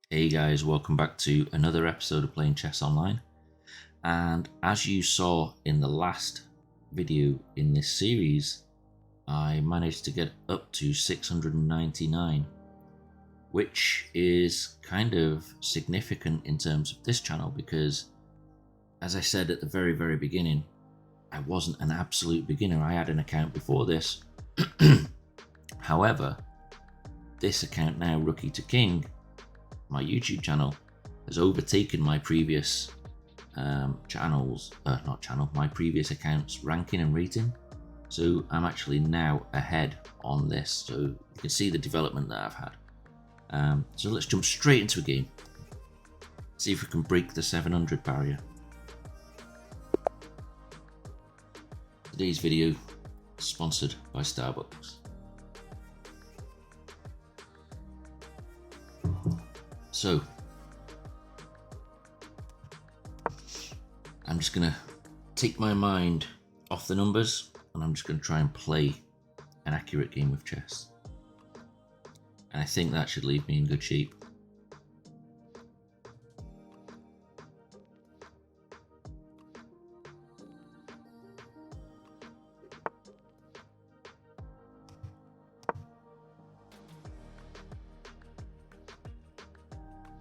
Hey guys, welcome back to another episode of Playing Chess Online. And as you saw in the last video in this series, I managed to get up to 699, which is kind of significant in terms of this channel because, as I said at the very beginning, I wasn't an absolute beginner. I had an account before this. However, this account now, Rookie to King, my YouTube channel, has overtaken my previous my previous accounts ranking and rating. So I'm actually now ahead on this. So you can see the development that I've had. So let's jump straight into a game. See if we can break the 700 barrier. Today's video is sponsored by Starbucks. So, I'm just going to take my mind off the numbers and I'm just going to try and play an accurate game of chess. And I think that should leave me in good shape.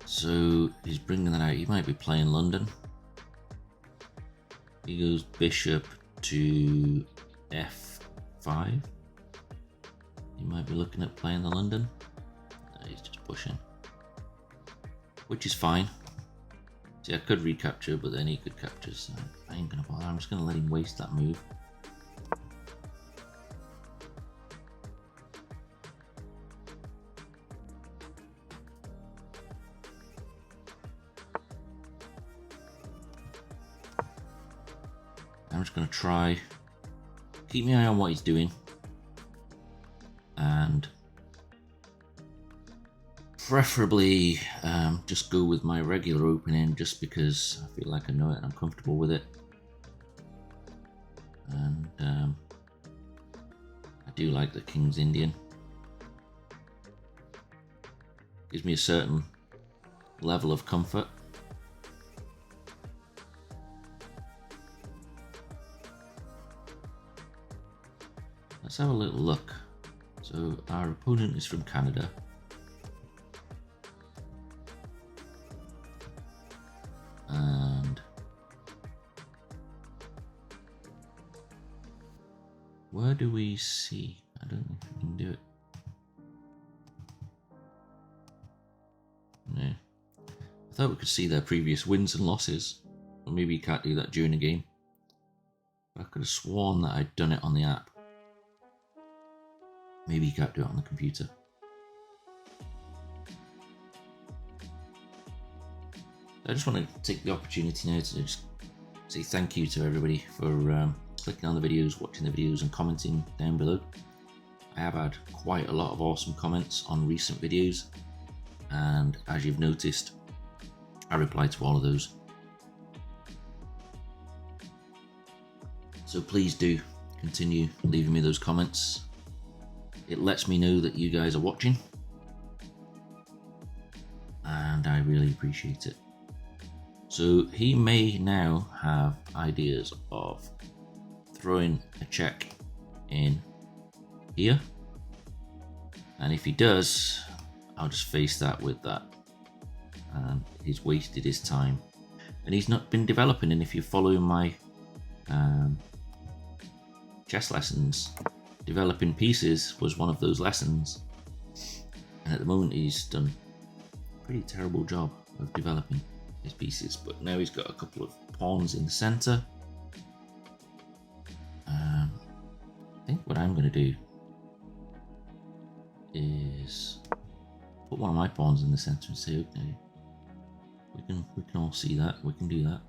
So he's bringing that out. He might be playing London. He goes bishop to f5. He might be looking at playing the London. No, he's just pushing, which is fine. See, I could recapture, but then he could capture, so I ain't gonna bother. I'm just gonna let him waste that move. I'm just going to try keep my eye on what he's doing and preferably just go with my regular opening just because I feel like I know it and I'm comfortable with it. And I do like the King's Indian. Gives me a certain level of comfort. Let's have a little look. So our opponent is from Canada. And where do we see? I don't know if we can do it. No. I thought we could see their previous wins and losses. Or maybe you can't do that during a game. But I could have sworn that I'd done it on the app. Maybe you can't do it on the computer. I just want to take the opportunity now to just say thank you to everybody for clicking on the videos, watching the videos and commenting down below. I have had quite a lot of awesome comments on recent videos, and as you've noticed, I reply to all of those. So please do continue leaving me those comments. It lets me know that you guys are watching, and I really appreciate it. So he may now have ideas of throwing a check in here, and if he does, I'll just face that with that. And he's wasted his time, and he's not been developing. And if you follow my chess lessons, developing pieces was one of those lessons, and at the moment he's done a pretty terrible job of developing his pieces. But now he's got a couple of pawns in the center. I think what I'm going to do is put one of my pawns in the center and say, okay, we can all see that, we can do that.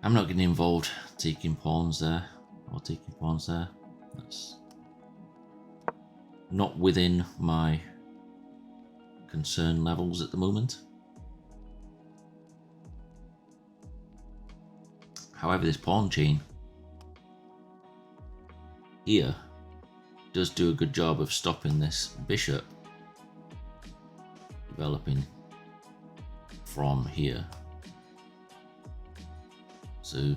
I'm not getting involved taking pawns there or taking pawns there. That's not within my concern levels at the moment. However, this pawn chain here does do a good job of stopping this bishop developing from here. So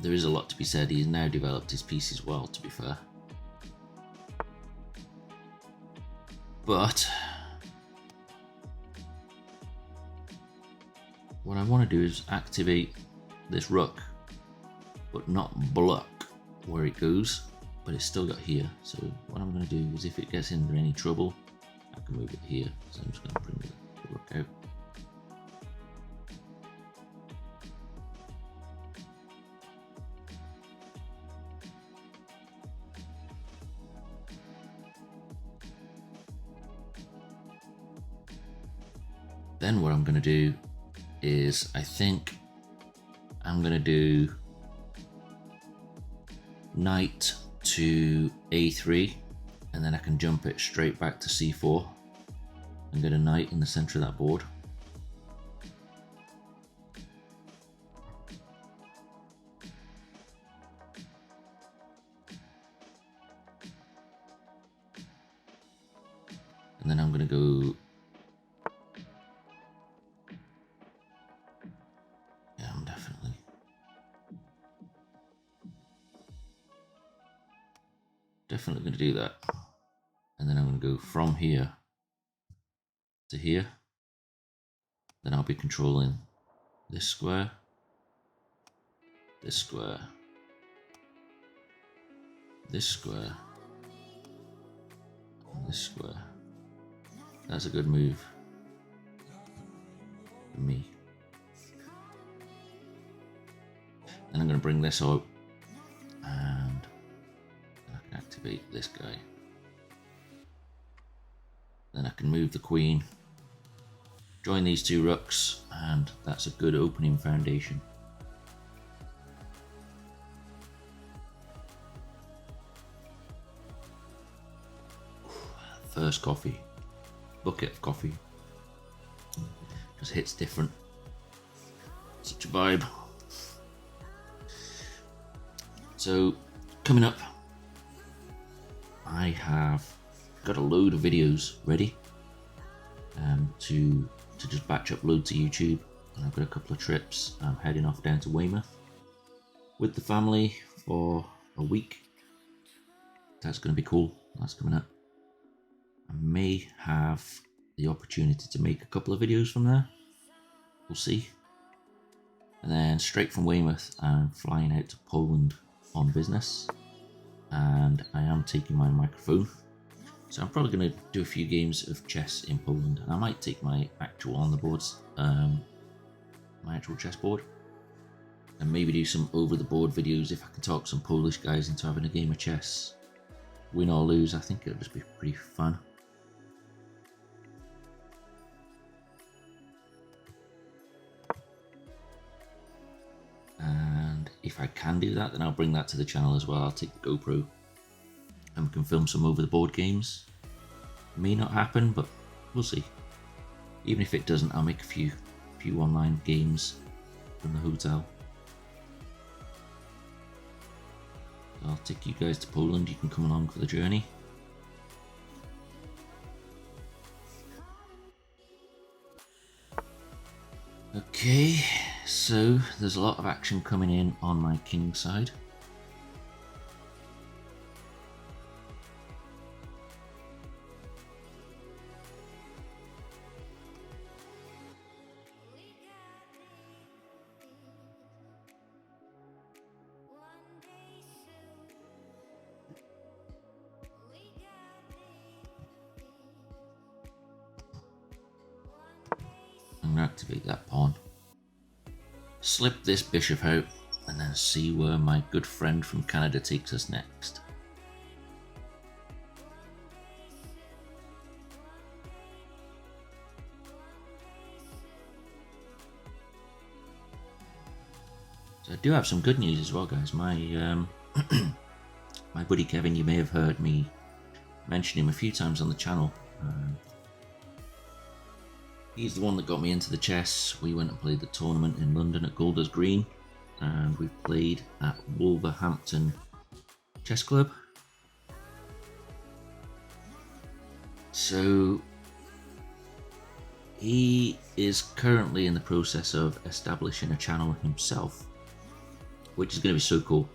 there is a lot to be said. He's now developed his pieces well, to be fair. But what I want to do is activate this rook, but not block where it goes, but it's still got here. So what I'm going to do is, if it gets into any trouble, I can move it here. So I'm just going to bring the rook out. Then what I'm going to do is, I think I'm going to do knight to a3, and then I can jump it straight back to c4 and get a knight in the center of that board. And then I'm going to go, I'm definitely going to do that. And then I'm going to go from here to here. Then I'll be controlling this square, this square, this square, and this square. That's a good move for me. Then I'm going to bring this out, and I can activate this guy. Then I can move the queen, join these two rooks, and that's a good opening foundation. First coffee, bucket of coffee, just hits different. Such a vibe. So coming up, I have got a load of videos ready to just batch upload to YouTube, and I've got a couple of trips. I'm heading off down to Weymouth with the family for a week. That's going to be cool. That's coming up. I may have the opportunity to make a couple of videos from there. We'll see. And then straight from Weymouth, I'm flying out to Poland on business, and I am taking my microphone. So I'm probably going to do a few games of chess in Poland, and I might take my actual on the boards, my actual chessboard, and maybe do some over the board videos if I can talk some Polish guys into having a game of chess. Win or lose, I think it'll just be pretty fun. And if I can do that, then I'll bring that to the channel as well. I'll take the GoPro and we can film some over the board games. May not happen, but we'll see. Even if it doesn't, I'll make a few online games from the hotel. I'll take you guys to Poland. You can come along for the journey. Okay, so there's a lot of action coming in on my king side. I'm going to activate that pawn, slip this bishop out, and then see where my good friend from Canada takes us next. So I do have some good news as well, guys. My my buddy Kevin, you may have heard me mention him a few times on the channel. He's the one that got me into the chess. We went and played the tournament in London at Golders Green, and we played at Wolverhampton Chess Club. So he is currently in the process of establishing a channel himself, which is going to be so cool.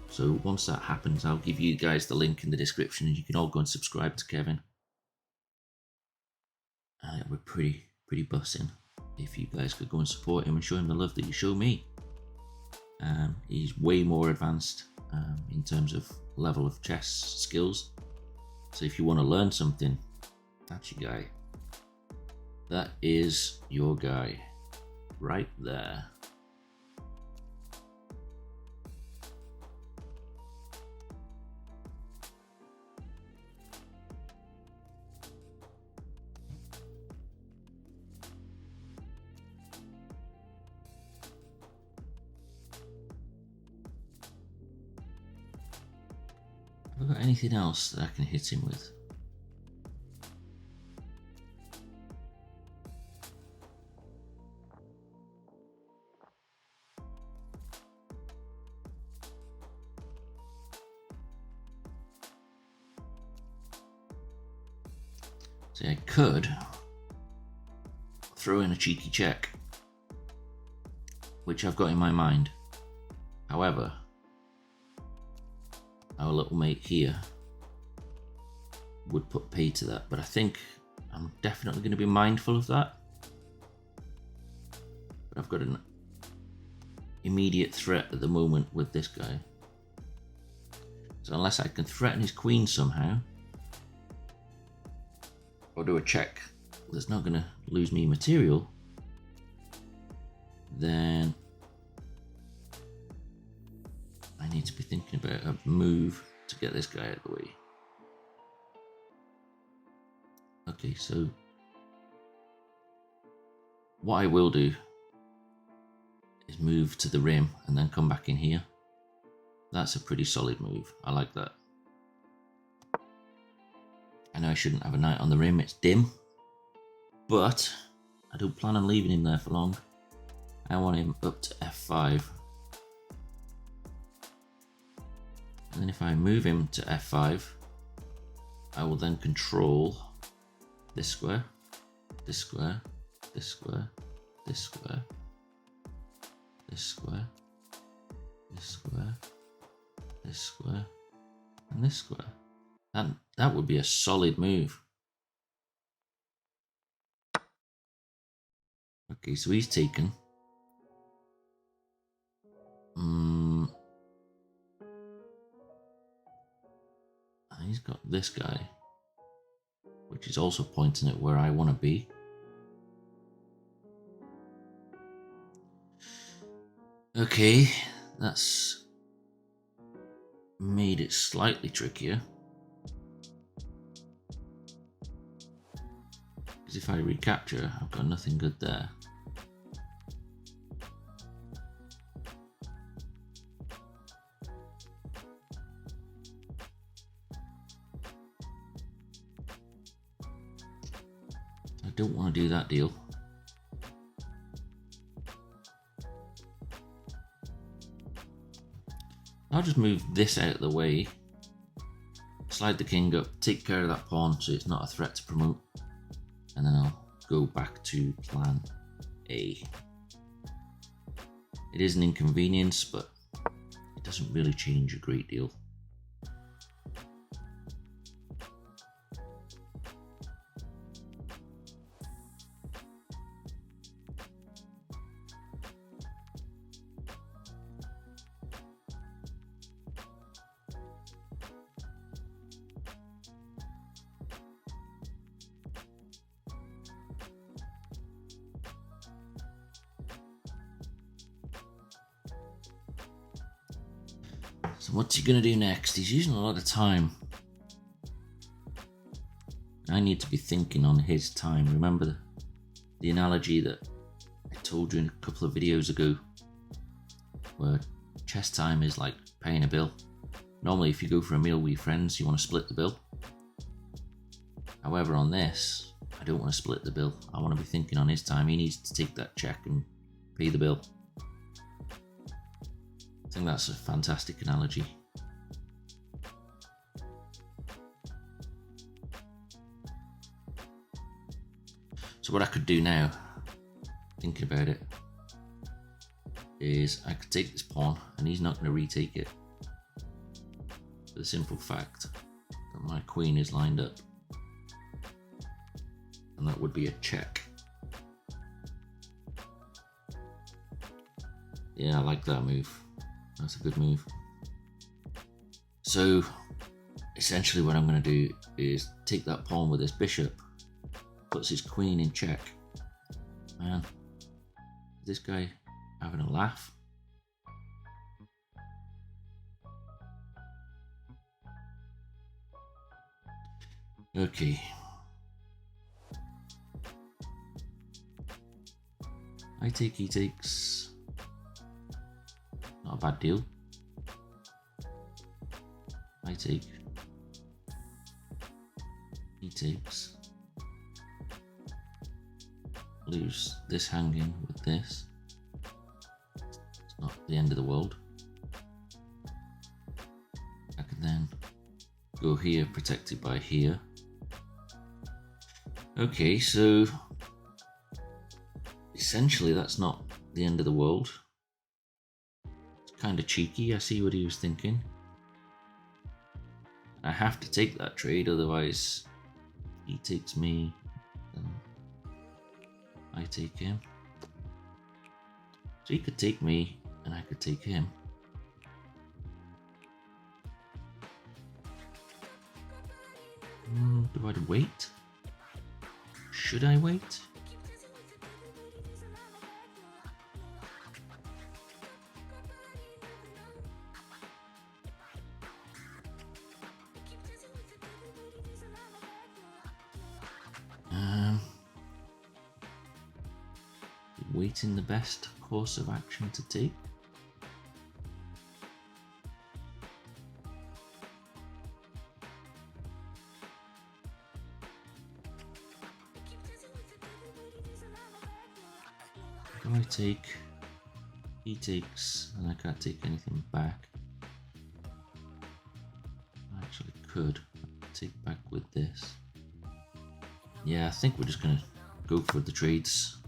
So once that happens, I'll give you guys the link in the description and you can all go and subscribe to Kevin. We're pretty bussing if you guys could go and support him and show him the love that you show me. He's way more advanced in terms of level of chess skills. So if you want to learn something, that's your guy. That is your guy right there. Have I got anything else that I can hit him with? So I could throw in a cheeky check, which I've got in my mind. However, our little mate here would put pay to that, but I think I'm definitely going to be mindful of that. But I've got an immediate threat at the moment with this guy. So unless I can threaten his queen somehow, or do a check that's not going to lose me material, then I need to be thinking about a move to get this guy out of the way. Okay, so what I will do is move to the rim and then come back in here. That's a pretty solid move. I like that. I know I shouldn't have a knight on the rim, it's dim, but I don't plan on leaving him there for long. I want him up to f5. And then if I move him to f5, I will then control this square, this square, this square, this square, this square, this square, this square, and this square. That would be a solid move. Okay, so he's taken. He's got this guy, which is also pointing at where I want to be. Okay, that's made it slightly trickier. Because if I recapture, I've got nothing good there. I don't want to do that deal. I'll just move this out of the way, slide the king up, take care of that pawn so it's not a threat to promote, and then I'll go back to plan A. It is an inconvenience, but it doesn't really change a great deal. So what's he going to do next? He's using a lot of time. I need to be thinking on his time. Remember the analogy that I told you in a couple of videos ago, where chess time is like paying a bill. Normally if you go for a meal with your friends, you want to split the bill. However, on this, I don't want to split the bill. I want to be thinking on his time. He needs to take that check and pay the bill. I think that's a fantastic analogy. So what I could do now, thinking about it, is I could take this pawn and he's not going to retake it. For the simple fact that my queen is lined up. And that would be a check. Yeah, I like that move. That's a good move. So essentially what I'm going to do is take that pawn with his bishop, puts his queen in check. Man, is this guy having a laugh? Okay. I take, he takes. Not a bad deal. I take. He takes. Lose this hanging with this. It's not the end of the world. I can then go here, protected by here. Okay, so essentially that's not the end of the world. It's kind of cheeky, I see what he was thinking. I have to take that trade, otherwise he takes me, then I take him. So he could take me and I could take him. Do I wait? Should I wait? Waiting the best course of action to take? Do I take? He takes, and I can't take anything back. I actually could take back with this. Yeah, I think we're just gonna go for the trades.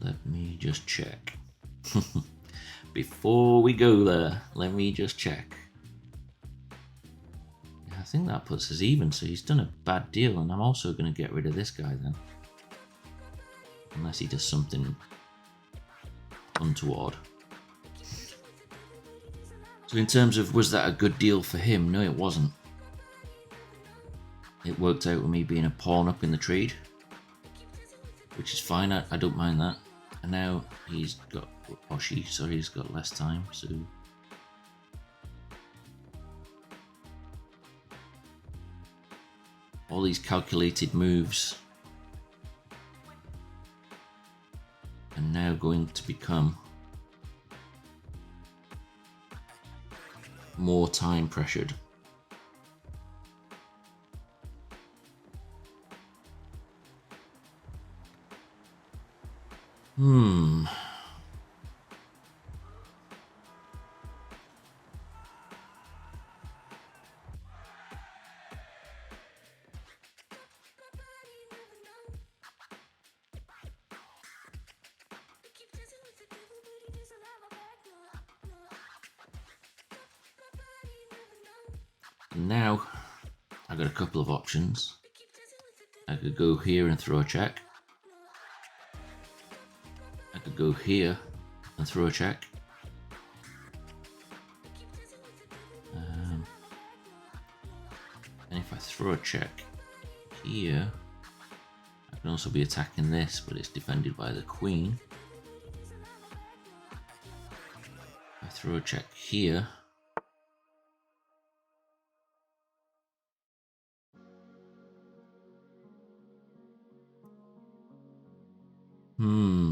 Let me just check. Before we go there, let me just check. Yeah, I think that puts us even, so he's done a bad deal, and I'm also going to get rid of this guy then. Unless he does something untoward. So in terms of, was that a good deal for him? No, it wasn't. It worked out with me being a pawn up in the trade, which is fine, I don't mind that. And now he's got Oshi, so he's got less time, so all these calculated moves are now going to become more time pressured. Now I've got a couple of options. I could go here and throw a check. I could go here and throw a check. And if I throw a check here, I can also be attacking this, but it's defended by the queen. If I throw a check here,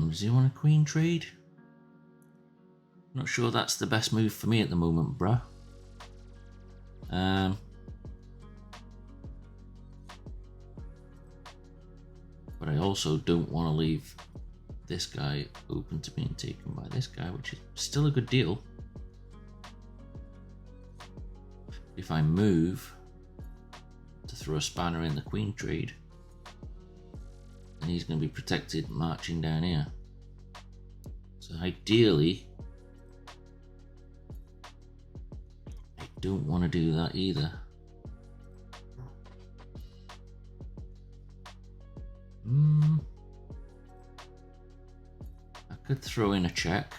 does he want a queen trade? Not sure that's the best move for me at the moment, bruh. But I also don't want to leave this guy open to being taken by this guy, which is still a good deal. If I move to throw a spanner in the queen trade, then he's going to be protected marching down here. So ideally, I don't want to do that either. I could throw in a check.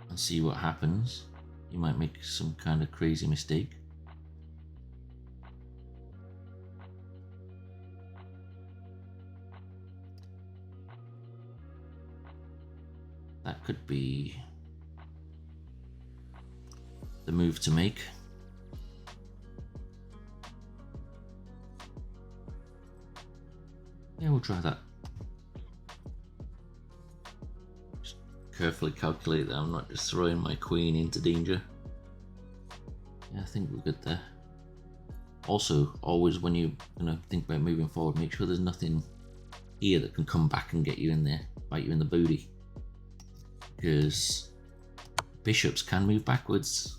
And see what happens. You might make some kind of crazy mistake. That could be the move to make. Yeah, we'll try that. Just carefully calculate that I'm not just throwing my queen into danger. Yeah, I think we're good there. Also, always when you're gonna think about moving forward, make sure there's nothing here that can come back and get you in there, bite you in the booty. Because bishops can move backwards.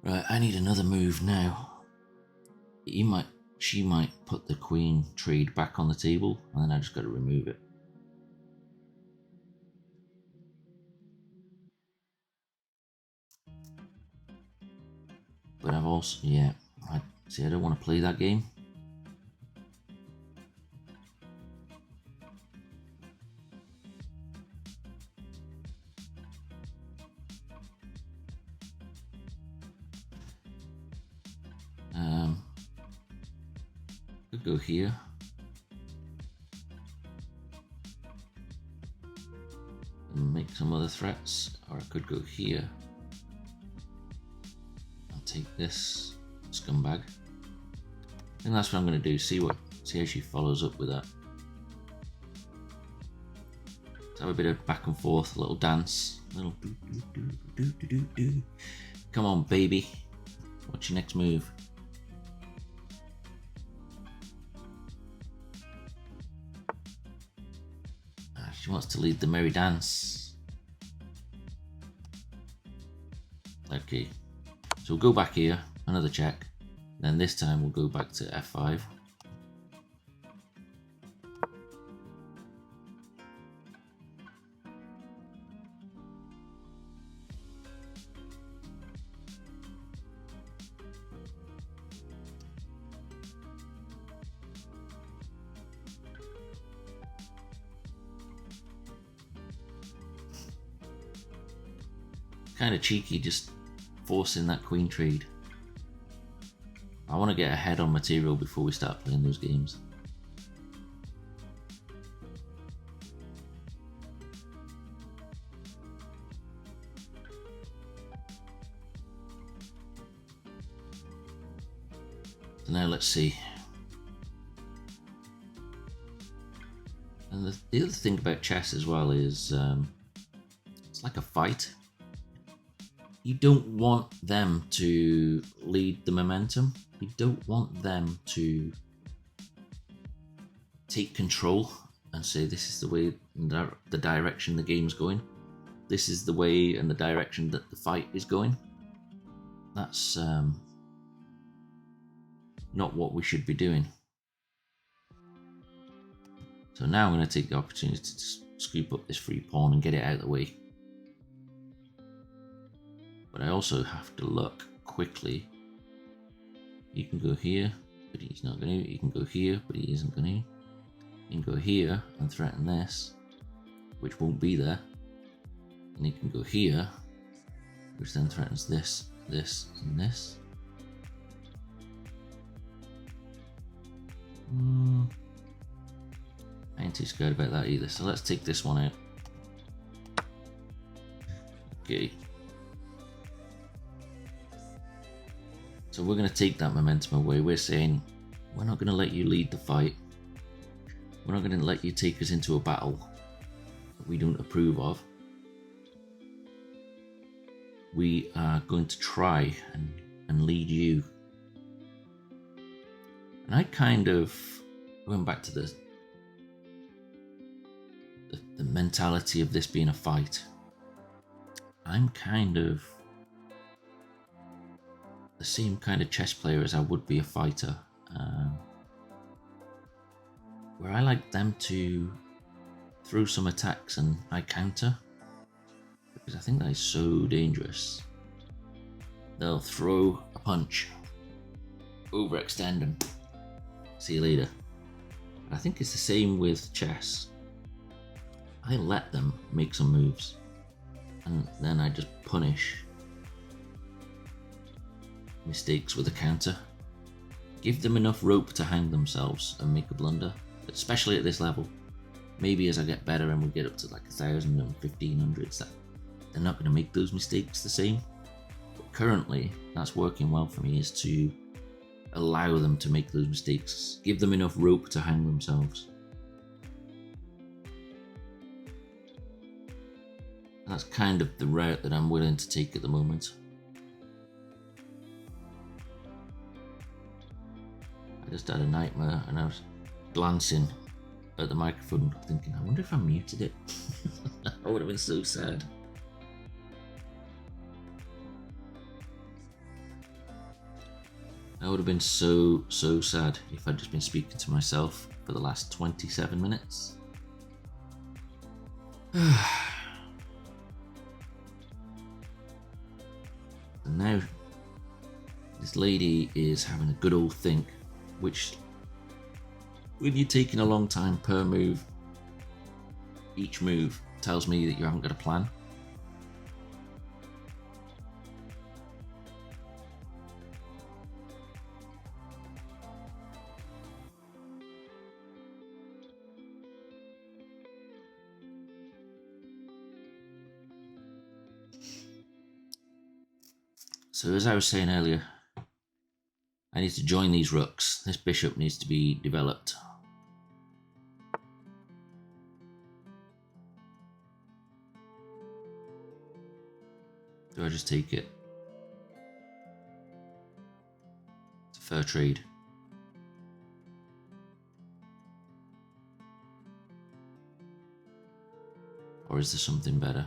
Right, I need another move now. She might put the queen trade back on the table, and then I just got to remove it. But I've also, yeah, I don't want to play that game. Could go here. And make some other threats, or I could go here and take this scumbag. I think that's what I'm going to do. See how she follows up with that. Let's have a bit of back and forth, a little dance, a little do do do do do do. Come on, baby. What's your next move? She wants to lead the merry dance. Okay, so we'll go back here, another check. Then this time we'll go back to F5. Kind of cheeky, just forcing that queen trade. I want to get ahead on material before we start playing those games. So now let's see. And the other thing about chess as well is it's like a fight. You don't want them to lead the momentum. You don't want them to take control and say this is the way, the direction the game's going. This is the way and the direction that the fight is going. That's not what we should be doing. So now I'm going to take the opportunity to scoop up this free pawn and get it out of the way. But I also have to look quickly. You can go here, but he's not going to. You can go here, but he isn't going to. You can go here and threaten this, which won't be there. And you can go here, which then threatens this, this, and this. I ain't too scared about that either, so let's take this one out. Okay. So we're going to take that momentum away. We're saying, we're not going to let you lead the fight. We're not going to let you take us into a battle that we don't approve of. We are going to try and lead you. And I kind of, going back to the mentality of this being a fight, I'm kind of the same kind of chess player as I would be a fighter, where I like them to throw some attacks and I counter, because I think that is so dangerous. They'll throw a punch, overextend and see you later. I think it's the same with chess. I let them make some moves and then I just punish mistakes with a counter. Give them enough rope to hang themselves and make a blunder, especially at this level. Maybe as I get better and we get up to like 1,000 and 1,500s, that they're not going to make those mistakes the same. But currently, that's working well for me, is to allow them to make those mistakes. Give them enough rope to hang themselves. That's kind of the route that I'm willing to take at the moment. I just had a nightmare and I was glancing at the microphone thinking, I wonder if I muted it. I would have been so sad. I would have been so sad if I'd just been speaking to myself for the last 27 minutes. And now this lady is having a good old think, which, when you're taking a long time per move, each move tells me that you haven't got a plan. So as I was saying earlier, I need to join these rooks. This bishop needs to be developed. Do I just take it? It's a fair trade. Or is there something better?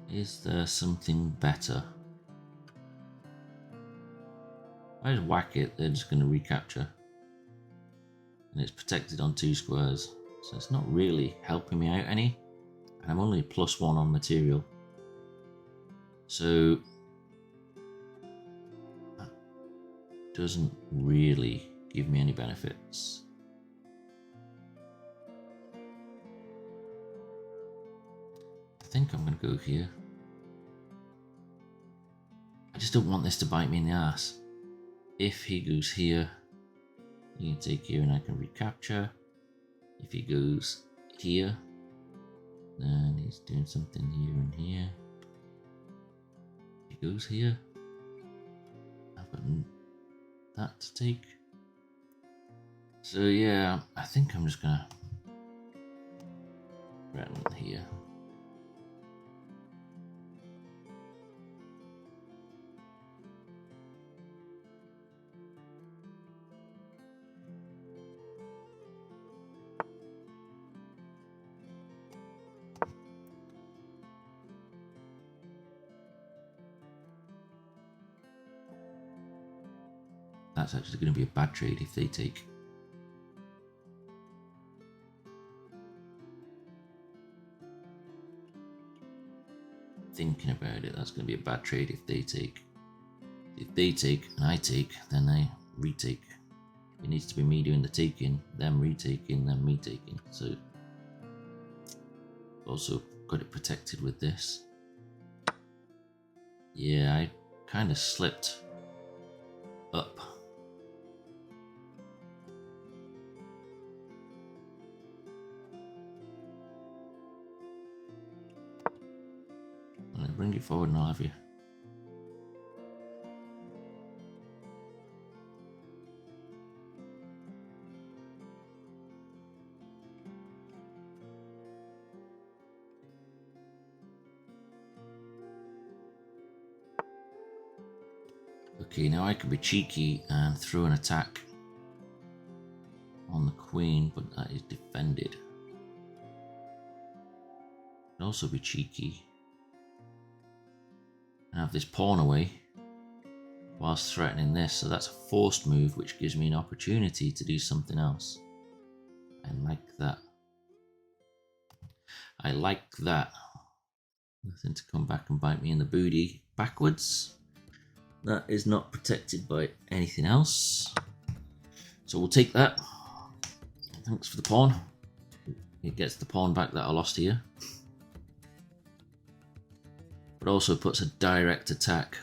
Is there something better? If I just whack it, they're just going to recapture. And it's protected on 2 squares. So it's not really helping me out any. And I'm only +1 on material. So that doesn't really give me any benefits. I think I'm going to go here. I just don't want this to bite me in the ass. If he goes here, you can take here and I can recapture. If he goes here, then he's doing something here and here. If he goes here, I've got that to take. So yeah, I think I'm just gonna threaten here. That's actually going to be a bad trade if they take. Thinking about it, that's going to be a bad trade if they take. If they take and I take, then they retake. It needs to be me doing the taking, them retaking, then me taking. So Also got it protected with this. Yeah, I kind of slipped up. Bring it forward and I'll have you. Okay, now I could be cheeky and throw an attack on the queen, but that is defended. Could also be cheeky and have this pawn away whilst threatening this, so that's a forced move which gives me an opportunity to do something else. I like that. I like that. Nothing to come back and bite me in the booty backwards. That is not protected by anything else. So we'll take that. Thanks for the pawn. It gets the pawn back that I lost here. But also puts a direct attack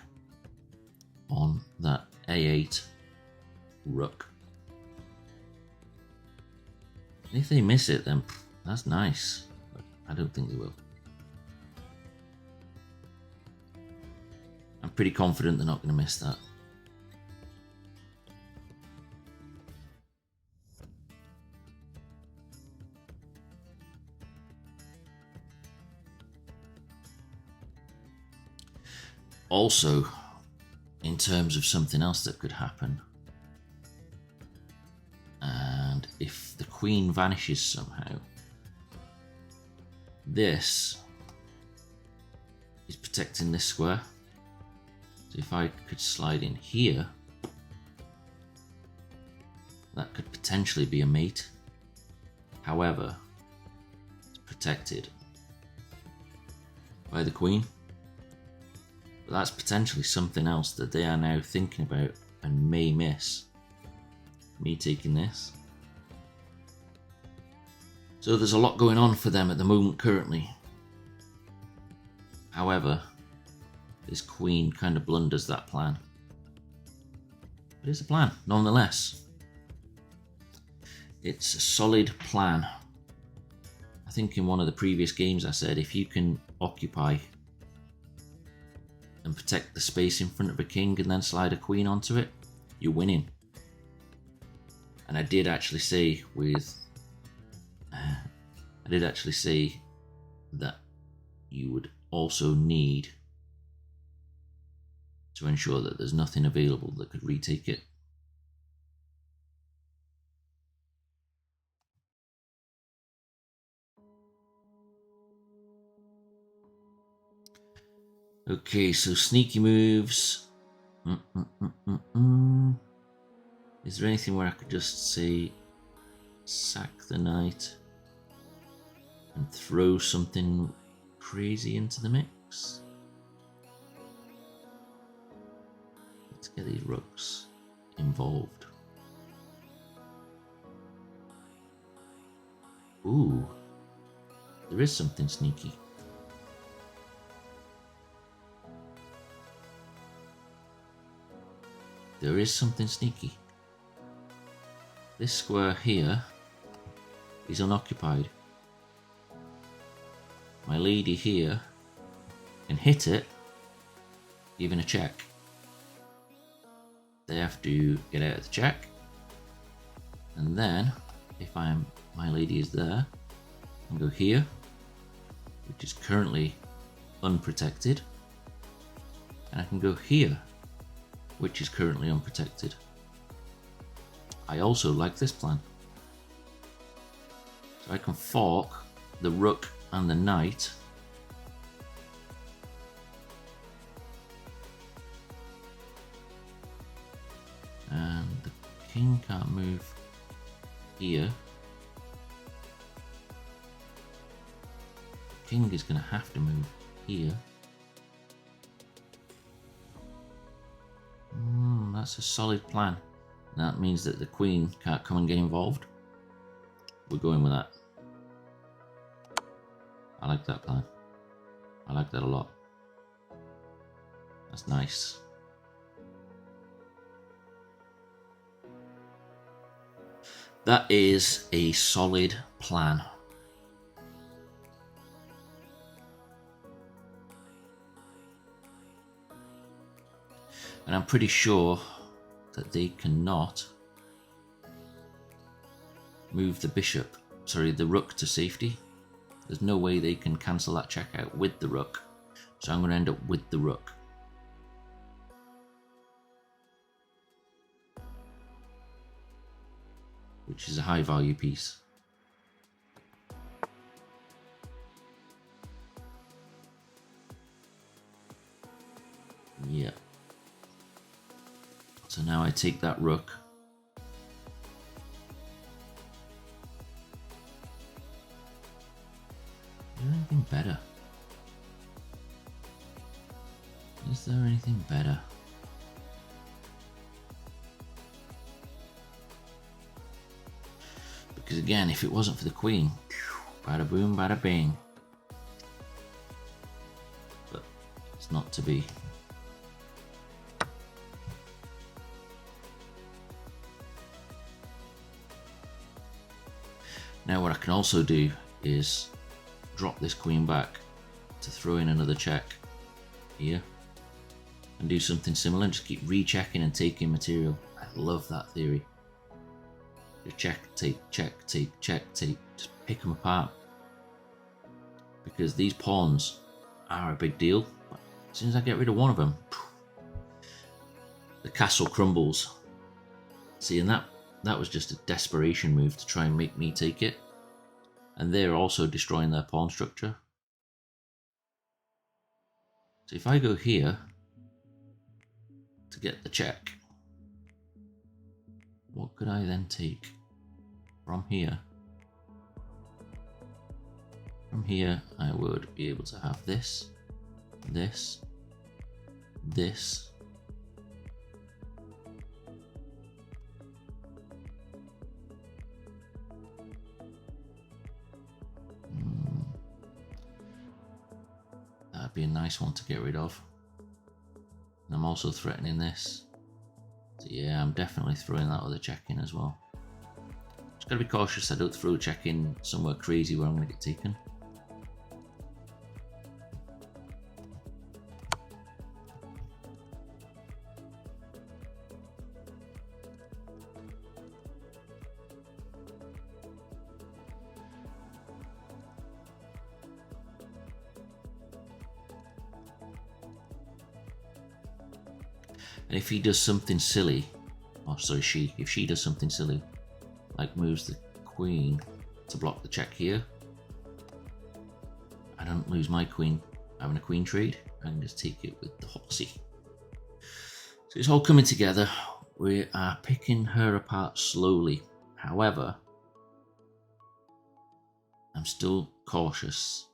on that A8 rook. And if they miss it, then that's nice. But I don't think they will. I'm pretty confident they're not going to miss that. Also, in terms of something else that could happen, and if the queen vanishes somehow, this is protecting this square. So if I could slide in here, that could potentially be a mate. However, it's protected by the queen. But that's potentially something else that they are now thinking about and may miss. Me taking this. So there's a lot going on for them at the moment currently. However, this queen kind of blunders that plan. But it's a plan, nonetheless. It's a solid plan. I think in one of the previous games I said if you can occupy and protect the space in front of a king and then slide a queen onto it, you're winning. And I did actually say that you would also need to ensure that there's nothing available that could retake it. Okay, so sneaky moves. Is there anything where I could just say sack the knight and throw something crazy into the mix? Let's get these rooks involved. Ooh, there is something sneaky. There is something sneaky. This square here is unoccupied. My lady here can hit it, even a check. They have to get out of the check. And then, if my lady is there, I can go here, which is currently unprotected. And I can go here, which is currently unprotected. I also like this plan. So I can fork the rook and the knight. And the king can't move here. The king is going to have to move here. That's a solid plan. That means that the queen can't come and get involved. We're going with that. I like that plan. I like that a lot. That's nice. That is a solid plan. And I'm pretty sure that they cannot move the bishop, sorry, the rook to safety. There's no way they can cancel that check out with the rook. So I'm going to end up with the rook. Which is a high value piece. Yeah. So now I take that rook. Is there anything better? Is there anything better? Because again, if it wasn't for the queen, bada boom, bada bing. But it's not to be. Now what I can also do is drop this queen back to throw in another check here and do something similar and just keep rechecking and taking material. I love that theory. Just check, take, just pick them apart. Because these pawns are a big deal. But as soon as I get rid of one of them, the castle crumbles. See, and that was just a desperation move to try and make me take it. And they're also destroying their pawn structure. So if I go here to get the check, what could I then take from here? From here, I would be able to have this, this, this, that'd be a nice one to get rid of. And I'm also threatening this. So yeah, I'm definitely throwing that other check in as well. Just gotta be cautious I don't throw a check in somewhere crazy where I'm gonna get taken. And if he does something silly, oh sorry, if she does something silly, like moves the queen to block the check here, I don't lose my queen having a queen trade. I can just take it with the horsey. So it's all coming together. We are picking her apart slowly. However, I'm still cautious.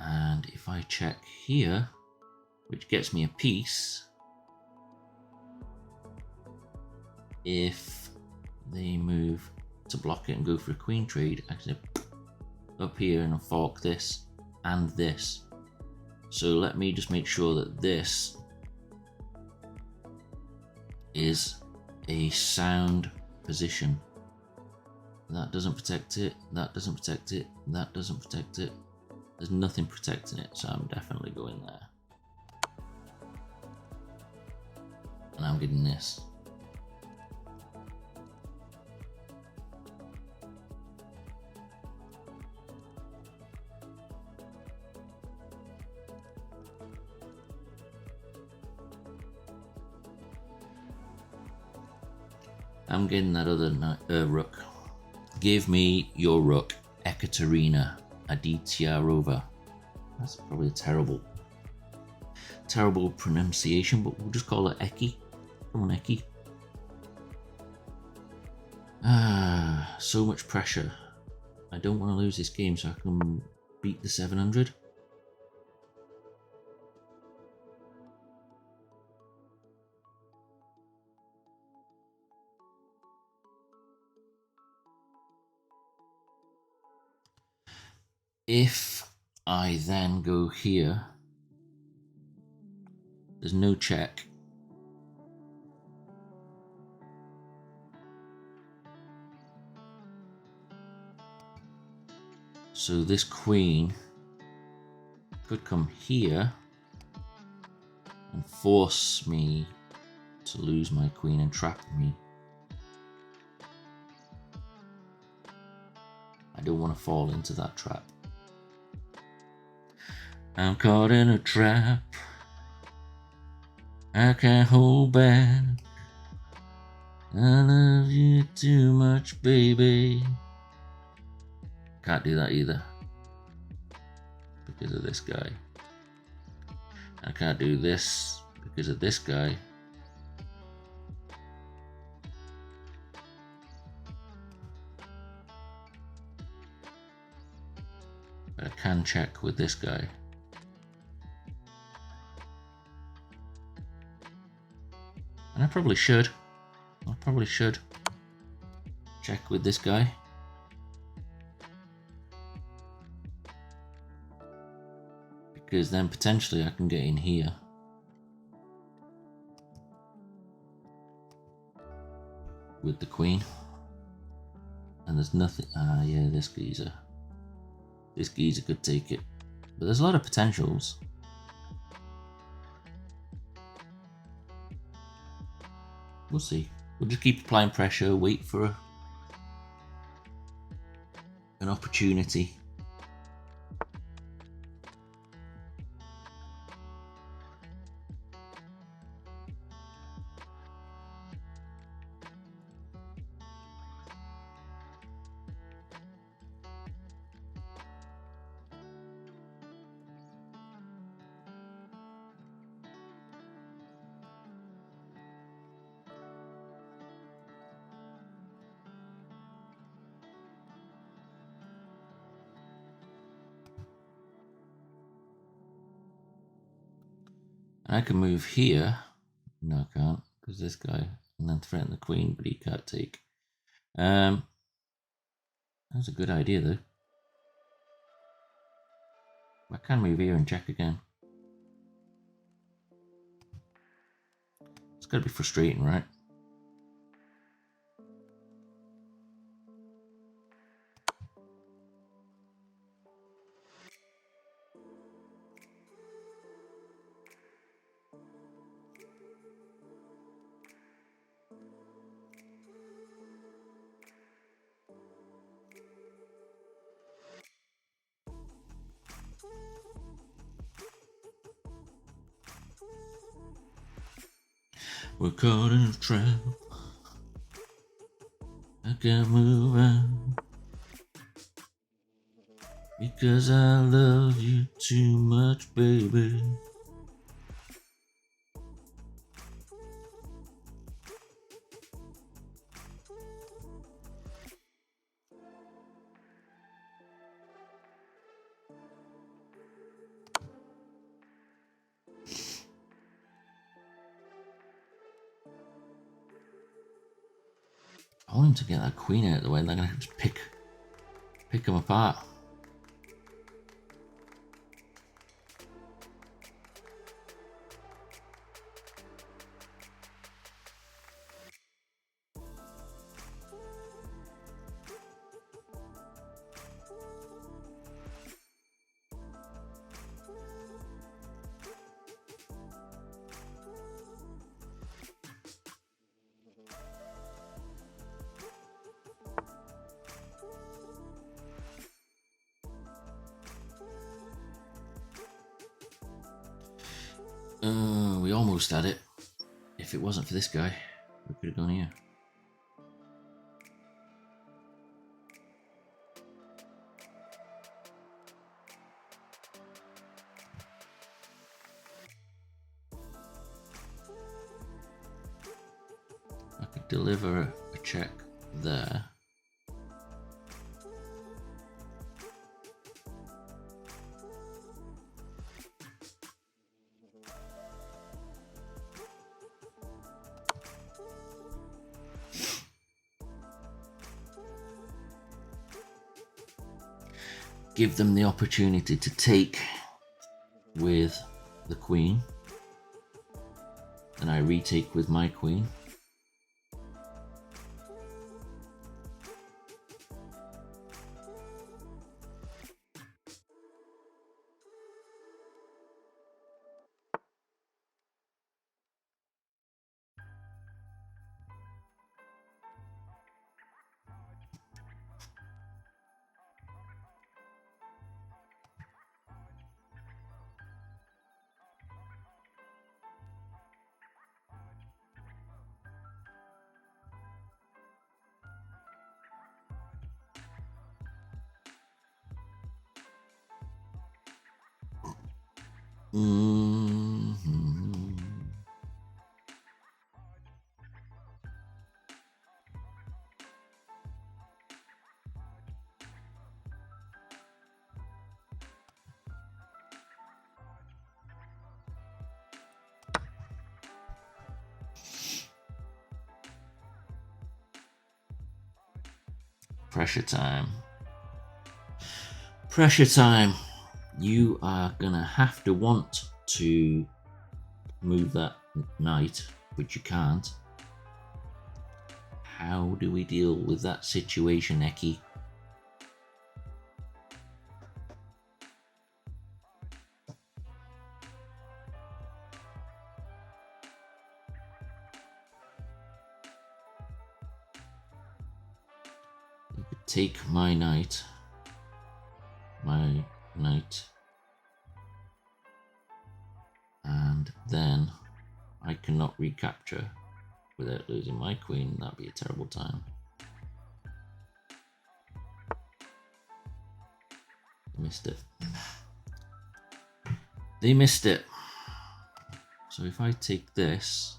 And if I check here, which gets me a piece, if they move to block it and go for a queen trade, I can up here and fork this and this. So let me just make sure that this is a sound position. That doesn't protect it, that doesn't protect it, that doesn't protect it. There's nothing protecting it, so I'm definitely going there. And I'm getting this. I'm getting that other rook. Give me your rook, Ekaterina Adityarova. That's probably a terrible pronunciation, but we'll just call her Eki. Come on, Eki. So much pressure. I don't want to lose this game so I can beat the 700. If I then go here, there's no check. So this queen could come here and force me to lose my queen and trap me. I don't want to fall into that trap. I'm caught in a trap. I can't hold back. I love you too much, baby. Can't do that either because of this guy. I can't do this because of this guy. But I can check with this guy. And I probably should check with this guy. Because then potentially I can get in here. With the queen. And there's nothing. Ah, yeah, this geezer. This geezer could take it. But there's a lot of potentials. We'll see. We'll just keep applying pressure, wait for an opportunity. I can move here. No, I can't, because this guy, and then threaten the queen, but he can't take. That's a good idea, though. I can move here and check again. It's gotta be frustrating, right? We're caught in a trap. I can't move on because I love you too much, baby. I want him to get that queen out of the way, and they're gonna just pick him apart. We almost had it. If it wasn't for this guy, we could have gone here. I could deliver a check there. give them the opportunity to take with the queen. Then I retake with my queen. Pressure time. Pressure time. You are gonna have to want to move that knight, which you can't. How do we deal with that situation, Eki? You could take my knight. And then I cannot recapture without losing my queen. That'd be a terrible time. Missed it. They missed it. So if I take this,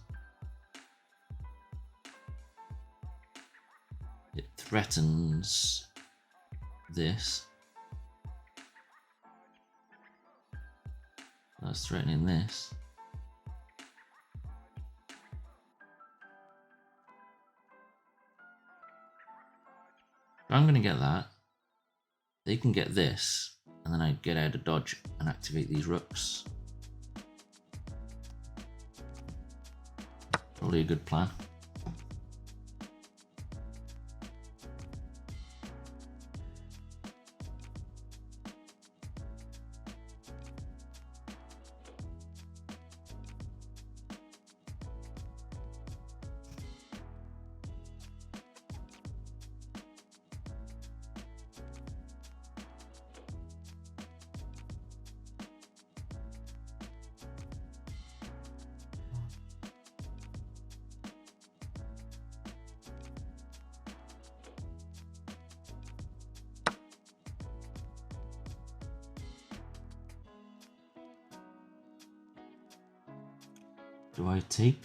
it threatens this. That's threatening this. I'm going to get that. They can get this, and then I get out of dodge and activate these rooks. Probably a good plan. Do I take?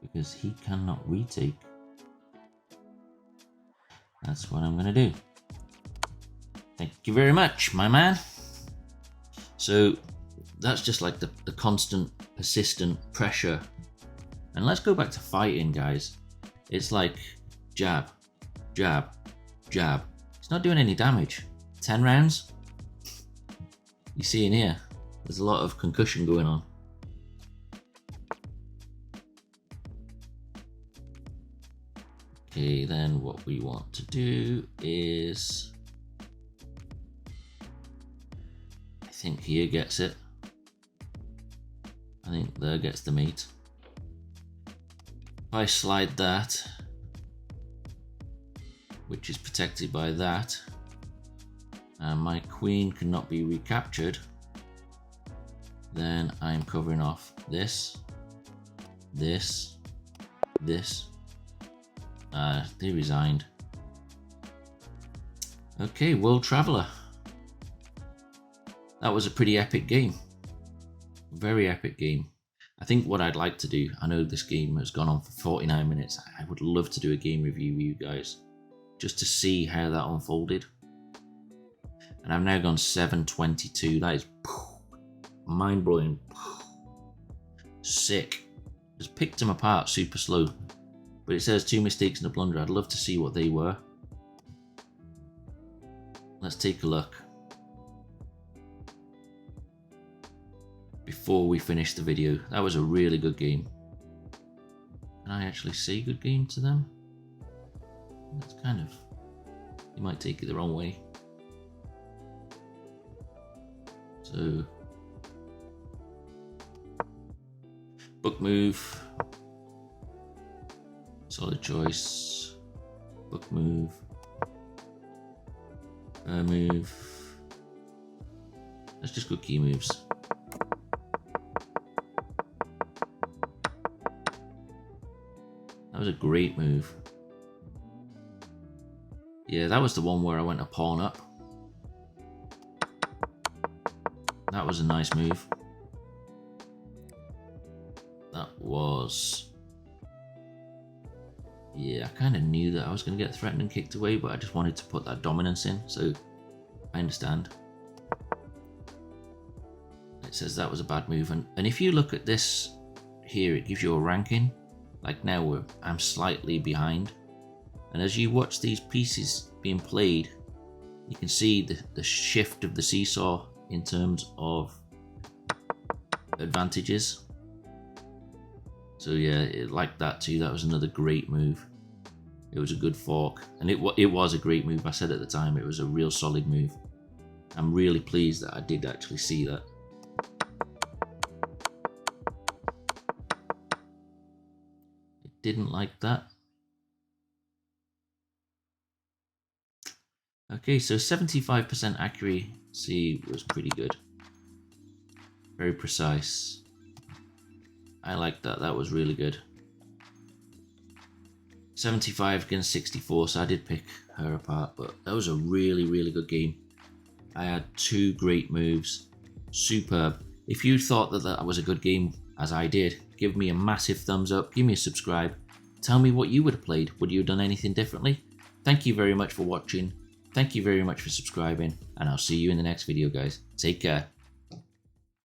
Because he cannot retake. That's what I'm going to do. Thank you very much, my man. So that's just like the constant, persistent pressure. And let's go back to fighting, guys. It's like jab, jab, jab. It's not doing any damage. 10 rounds. You see in here, there's a lot of concussion going on. Okay, then what we want to do is, I think here gets it. I think there gets the mate. If I slide that, which is protected by that, and my queen cannot be recaptured, then I'm covering off this, this, this. They resigned. Okay, World Traveller. That was a pretty epic game. Very epic game. I think what I'd like to do, I know this game has gone on for 49 minutes. I would love to do a game review with you guys, just to see how that unfolded. And I've now gone 722. That is mind-blowing. Sick. Just picked them apart super slow. But it says 2 mistakes and a blunder. I'd love to see what they were. let's take a look before we finish the video. That was a really good game. Can I actually say good game to them? That's kind of, you might take it the wrong way. So, book move, solid choice, book move, move. That's just good key moves. That was a great move. Yeah, that was the one where I went a pawn up. That was a nice move. That was... yeah, I kind of knew that I was going to get threatened and kicked away, but I just wanted to put that dominance in, so I understand. It says that was a bad move, and if you look at this here, it gives you a ranking. Like now I'm slightly behind, and as you watch these pieces being played, you can see the shift of the seesaw in terms of advantages. So yeah, like that too. That was another great move. It was a good fork, and it was a great move. I said at the time it was a real solid move. I'm really pleased that I did actually see that. Didn't like that. Okay, so 75% accuracy was pretty good. Very precise. I like that. That was really good. 75 against 64, so I did pick her apart, but that was a really, really good game. I had two great moves. Superb. If you thought that was a good game, as I did, give me a massive thumbs up, give me a subscribe, tell me what you would have played. Would you have done anything differently? Thank you very much for watching, thank you very much for subscribing, and I'll see you in the next video, guys. Take care.